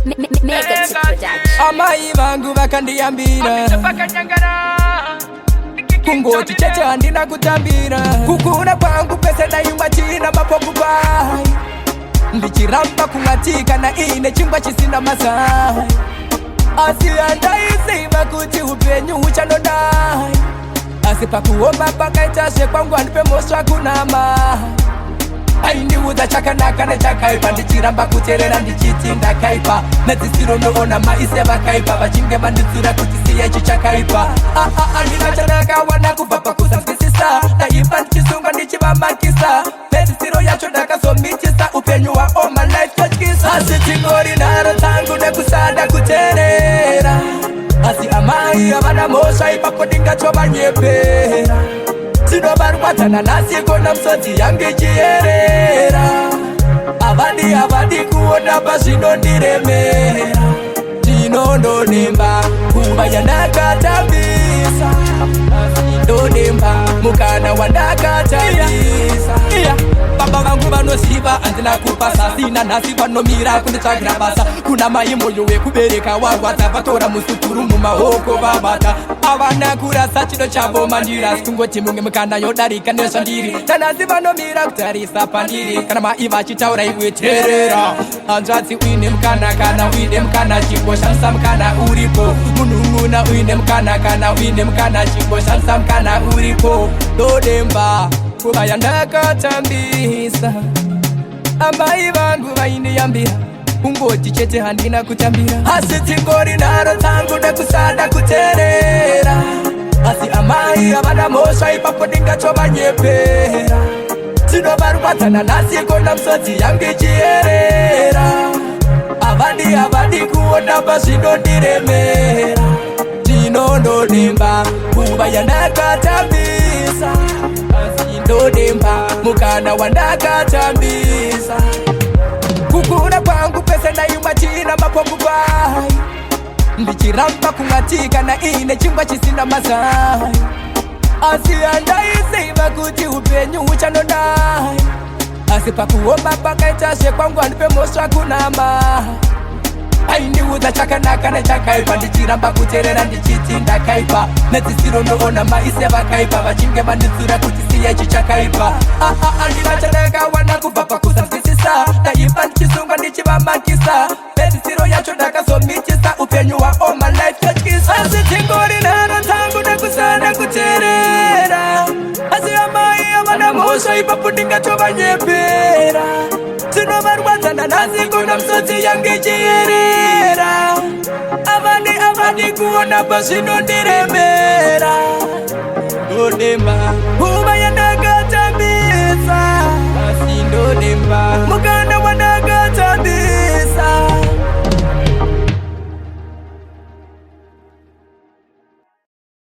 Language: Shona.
Mega production. Amai vangu vakandiambira kungoti chete handina kutambira kukura kwangu pese ndaimba china mapokupai ndichiramba kumwatika na ine chingwa chisina masai asi andaiziva kuti upenyu huchanodai asi pakuomba pakaitashe kwangu handipe mosva kunama aindiudza chakanaka nechakaipa ndichiramba kuteerera ndichiti ndakaipa nedzisiro noona maise vakaipa vachinge vanditsura kuti siya ichi chakaipa handina chandakawana kubva pakusanzwisisa ndaimba ndichisunga ndichivamakisa nedzisiro yacho ndakazomitisa upenyu hwaall my life totyisa asi tingori nharo dzangu nekusada kuteerera asi amai havana mhosva ipapo ndingachovanyepera tinovarwadzana nasiko namusodzi yange ichiyerera havadi kuona pazvinondiremera ndinondonemba kuva yandakatambisa ndonemba mukana wandakatambisa baba vangu vanoziva handina kupasa sina nhasi vanomira kunditsvagira basa kuna mai moyo wekubereka warwadza vatora musuturu mumaoko vabata havana kurasa chino chavo mandirasi kungoti mumwe mukana yodarika nezvandiri tanhasi vanomira kutarisa pandiri kana mai vachitaura iwe teerera hanzvadzi uine mukana kana uine mukana chingoshandisa mukana uripo munun'una uine mukana kana uine mukana chingoshandisa mukana uripo ndodemba kuva yandakatambisa amai vangu vaindiyambira kungoti chete handina kutambira asi tingori nharo dzangu nekusada kuteerera asi amai havana mhosva ipapo ndingachovanyepera tinovarwadzana nasiko namusodzi yange ichiyerera havadi kuona pazvinondiremera ndinondonemba kuva yandakatambisa ndodemba mukana wandakatambisa kukura kwangu pese ndaimba china mapokupai ndichiramba kumwatika na ine chingwa chisina mazai asi handaiziva kuti upenyu huchanodai asi pakuomba pakaitashe kwangu handipe mosva kunama aindiudza chakanaka nechakaipa ndichiramba kuteerera ndichiti ndakaipa nedzisiro noona maise vakaipa vachinge vanditsura kuti siya ichi chakaipa handina chandakawana kubva pakusanzwisisa ndaimba ndichisunga ndichivamakisa nedzisiro yacho ndakazomitisa upenyu hwaall my life totyisa asi tingori nharo dzangu nekusada kuteerera asi amai havana mhosva ipapo ndingatovanyepera tinovarwadzana nasiko namusodzi yange ichiyerera havadi kuona pazvinondiremera ndodemba kuva